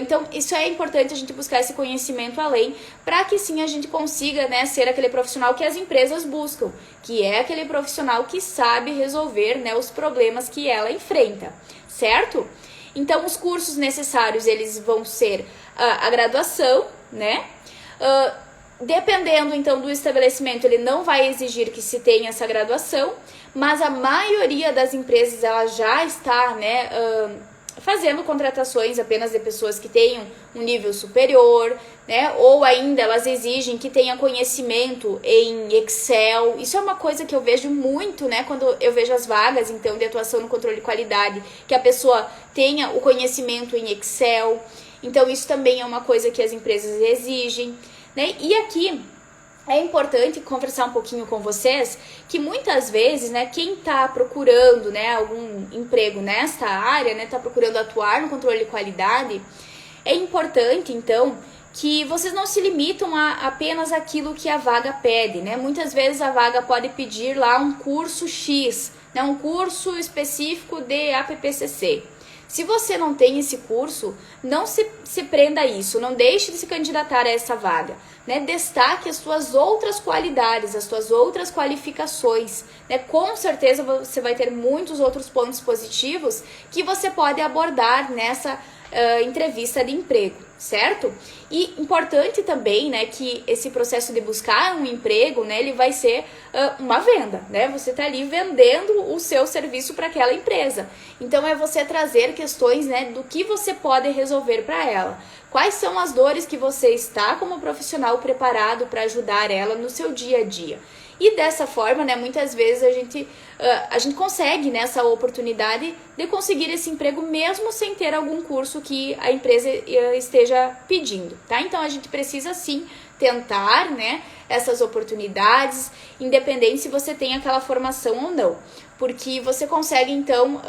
Então, isso é importante a gente buscar esse conhecimento além, para que sim a gente consiga, né, ser aquele profissional que as empresas buscam, que é aquele profissional que sabe resolver, né, os problemas que ela enfrenta, certo? Então, os cursos necessários, eles vão ser a graduação, né? Dependendo, então, do estabelecimento, ele não vai exigir que se tenha essa graduação, mas a maioria das empresas, ela já está, né, fazendo contratações apenas de pessoas que tenham um nível superior, né, ou ainda elas exigem que tenha conhecimento em Excel. Isso é uma coisa que eu vejo muito, né, quando eu vejo as vagas, então, de atuação no controle de qualidade, que a pessoa tenha o conhecimento em Excel. Então, isso também é uma coisa que as empresas exigem, né, e aqui é importante conversar um pouquinho com vocês que muitas vezes, né, quem está procurando, né, algum emprego nesta área, né, está procurando atuar no controle de qualidade, é importante, então, que vocês não se limitam a apenas aquilo que a vaga pede, né? Muitas vezes a vaga pode pedir lá um curso X, né, um curso específico de APPCC. Se você não tem esse curso, não se prenda a isso, não deixe de se candidatar a essa vaga, né? Destaque as suas outras qualidades, as suas outras qualificações, né? Com certeza você vai ter muitos outros pontos positivos que você pode abordar nessa entrevista de emprego, certo? E importante também, né, que esse processo de buscar um emprego, né, ele vai ser uma venda, né? Você tá ali vendendo o seu serviço para aquela empresa. Então é você trazer questões, né, do que você pode resolver para ela. Quais são as dores que você está como profissional preparado para ajudar ela no seu dia a dia? E dessa forma, né, muitas vezes a gente consegue, né, essa oportunidade de conseguir esse emprego mesmo sem ter algum curso que a empresa esteja pedindo, tá? Então a gente precisa sim tentar, né, essas oportunidades, independente se você tem aquela formação ou não, porque você consegue então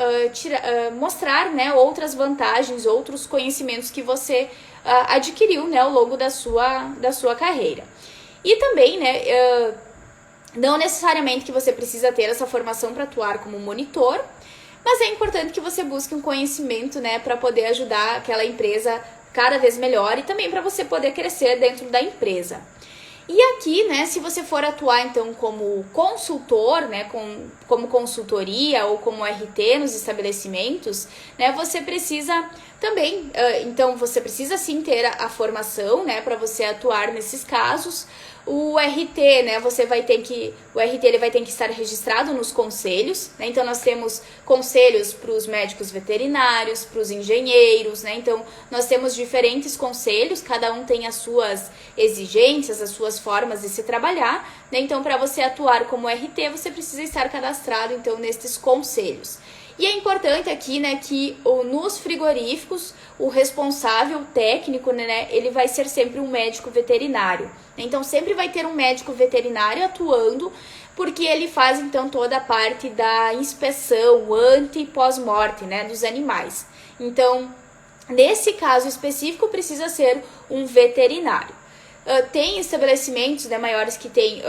mostrar, né, outras vantagens, outros conhecimentos que você adquiriu, né, ao longo da sua carreira. E também, né, não necessariamente que você precisa ter essa formação para atuar como monitor, mas é importante que você busque um conhecimento, né, para poder ajudar aquela empresa cada vez melhor e também para você poder crescer dentro da empresa. E aqui, né, se você for atuar então como consultor, né, como consultoria ou como RT nos estabelecimentos, né, você precisa Também, então, você precisa sim ter a formação, né, para você atuar nesses casos. O RT, né, o RT ele vai ter que estar registrado nos conselhos, né, então nós temos conselhos para os médicos veterinários, para os engenheiros, né, então nós temos diferentes conselhos, cada um tem as suas exigências, as suas formas de se trabalhar, né, então para você atuar como RT, você precisa estar cadastrado, então, nestes conselhos. E é importante aqui, né, que nos frigoríficos, o responsável técnico, né, ele vai ser sempre um médico veterinário. Então, sempre vai ter um médico veterinário atuando, porque ele faz, então, toda a parte da inspeção ante e pós-morte, né, dos animais. Então, nesse caso específico, precisa ser um veterinário. Tem estabelecimentos, né, maiores que tem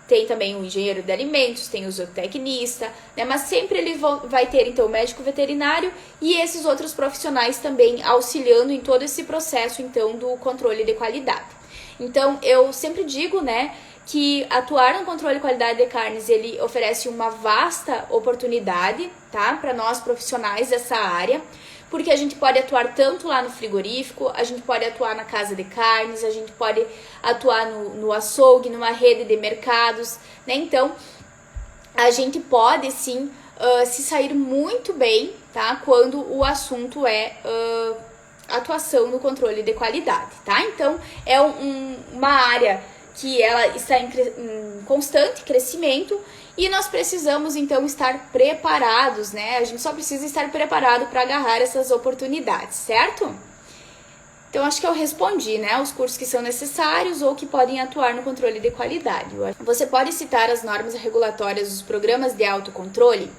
tem também o engenheiro de alimentos, tem o zootecnista, né? Mas sempre ele vai ter, então, o médico veterinário e esses outros profissionais também auxiliando em todo esse processo, então, do controle de qualidade. Então, eu sempre digo, né, que atuar no controle de qualidade de carnes, ele oferece uma vasta oportunidade, tá, para nós profissionais dessa área, porque a gente pode atuar tanto lá no frigorífico, a gente pode atuar na casa de carnes, a gente pode atuar no açougue, numa rede de mercados, né? Então, a gente pode, sim, se sair muito bem, tá? Quando o assunto é atuação no controle de qualidade, tá? Então, é uma área que ela está em constante crescimento e nós precisamos, então, estar preparados, né? A gente só precisa estar preparado para agarrar essas oportunidades, certo? Então, acho que eu respondi, né? Os cursos que são necessários ou que podem atuar no controle de qualidade. Você pode citar as normas regulatórias dos programas de autocontrole?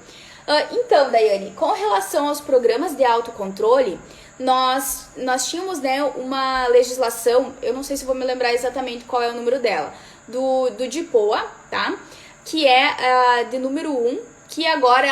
Então, Daiane, com relação aos programas de autocontrole, nós tínhamos, né, uma legislação, eu não sei se vou me lembrar exatamente qual é o número dela, do DIPOA, tá? Que é de número 1, que agora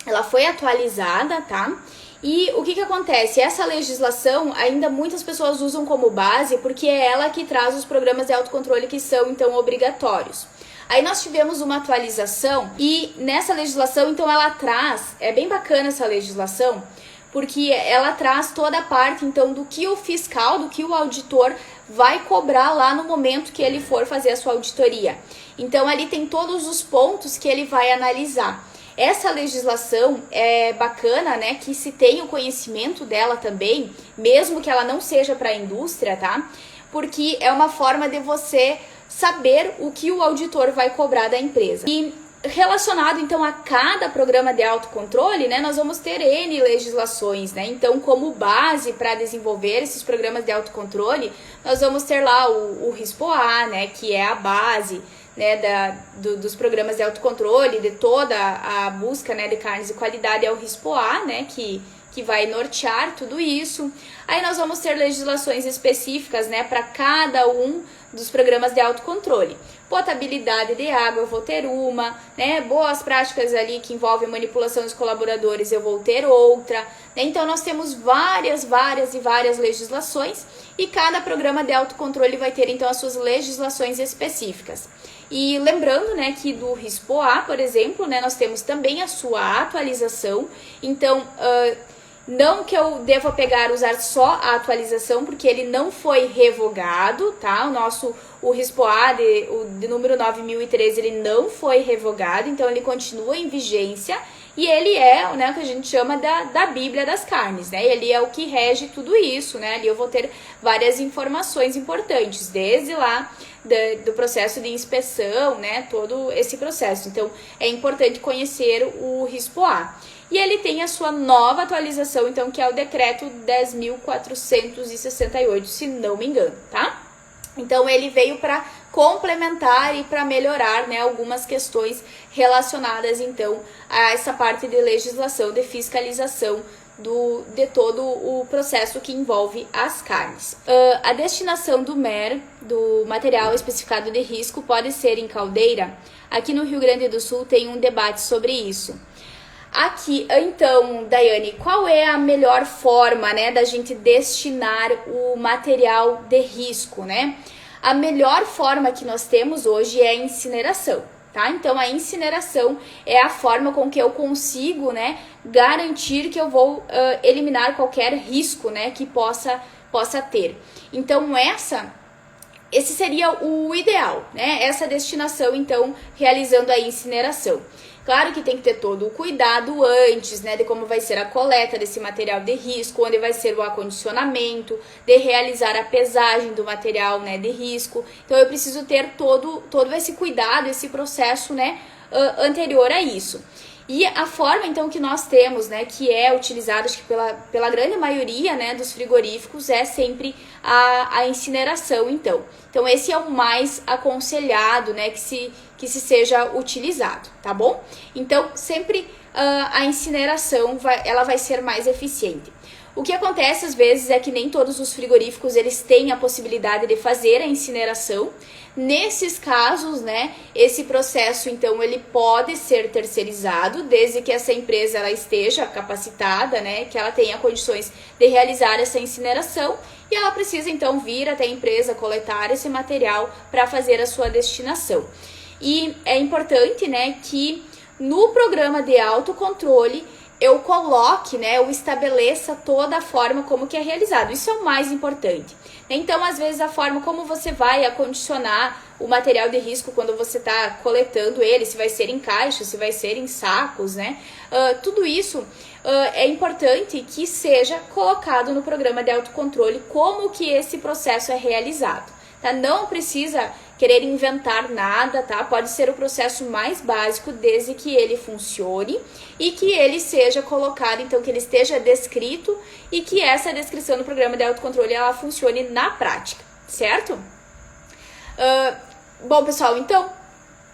ela foi atualizada, tá? E o que acontece? Essa legislação ainda muitas pessoas usam como base porque é ela que traz os programas de autocontrole que são, então, obrigatórios. Aí nós tivemos uma atualização e nessa legislação, então, ela traz, é bem bacana essa legislação, porque ela traz toda a parte, então, do que o fiscal, do que o auditor vai cobrar lá no momento que ele for fazer a sua auditoria. Então, ali tem todos os pontos que ele vai analisar. Essa legislação é bacana, né, que se tenha o conhecimento dela também, mesmo que ela não seja para a indústria, tá? Porque é uma forma de você saber o que o auditor vai cobrar da empresa. E relacionado, então, a cada programa de autocontrole, né, nós vamos ter N legislações, né? Então, como base para desenvolver esses programas de autocontrole, nós vamos ter lá o RISPOA, né, que é a base, né, dos programas de autocontrole, de toda a busca, né, de carnes de qualidade, é o RISPOA, né, que vai nortear tudo isso. Aí nós vamos ter legislações específicas, né, para cada um dos programas de autocontrole. Potabilidade de água, eu vou ter uma, né, boas práticas ali que envolvem manipulação dos colaboradores, eu vou ter outra, né? Então nós temos várias legislações e cada programa de autocontrole vai ter, então, as suas legislações específicas. E lembrando, né, que do RISPOA, por exemplo, né, nós temos também a sua atualização. Então, não que eu deva usar só a atualização, porque ele não foi revogado, tá? O RISPOA de número 9013, ele não foi revogado, então ele continua em vigência e ele é, né, o que a gente chama da Bíblia das carnes, né? Ele é o que rege tudo isso, né? Ali eu vou ter várias informações importantes, desde lá do processo de inspeção, né? Todo esse processo. Então, é importante conhecer o RISPOA. E ele tem a sua nova atualização, então, que é o decreto 10.468, se não me engano, tá? Então, ele veio para complementar e para melhorar, né, algumas questões relacionadas, então, a essa parte de legislação, de fiscalização de todo o processo que envolve as carnes. A destinação do MER, do material especificado de risco, pode ser em caldeira. Aqui no Rio Grande do Sul tem um debate sobre isso. Aqui, então, Daiane, qual é a melhor forma, né, da gente destinar o material de risco, né? A melhor forma que nós temos hoje é a incineração, tá? Então, a incineração é a forma com que eu consigo, né, garantir que eu vou eliminar qualquer risco, né, que possa ter. Então, esse seria o ideal, né? Essa destinação, então, realizando a incineração. Claro que tem que ter todo o cuidado antes, né, de como vai ser a coleta desse material de risco, onde vai ser o acondicionamento, de realizar a pesagem do material, né, de risco. Então, eu preciso ter todo esse cuidado, esse processo, né, anterior a isso. E a forma, então, que nós temos, né, que é utilizada, acho que pela grande maioria, né, dos frigoríficos, é sempre a incineração, então. Então, esse é o mais aconselhado, né, que se seja utilizado, tá bom? Então, sempre a incineração ela vai ser mais eficiente. O que acontece às vezes é que nem todos os frigoríficos eles têm a possibilidade de fazer a incineração. Nesses casos, né, esse processo então ele pode ser terceirizado, desde que essa empresa ela esteja capacitada, né, que ela tenha condições de realizar essa incineração, e ela precisa então vir até a empresa coletar esse material para fazer a sua destinação. E é importante, né, que no programa de autocontrole eu coloque, né, eu estabeleça toda a forma como que é realizado. Isso é o mais importante. Então, às vezes, a forma como você vai acondicionar o material de risco quando você está coletando ele, se vai ser em caixas, se vai ser em sacos, né? Tudo isso é importante que seja colocado no programa de autocontrole, como que esse processo é realizado. Tá? Não precisa querer inventar nada, tá? Pode ser o processo mais básico, desde que ele funcione e que ele seja colocado, então que ele esteja descrito e que essa descrição do programa de autocontrole ela funcione na prática, certo? Bom, pessoal, então,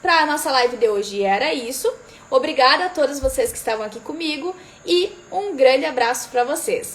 para a nossa live de hoje era isso. Obrigada a todos vocês que estavam aqui comigo e um grande abraço para vocês.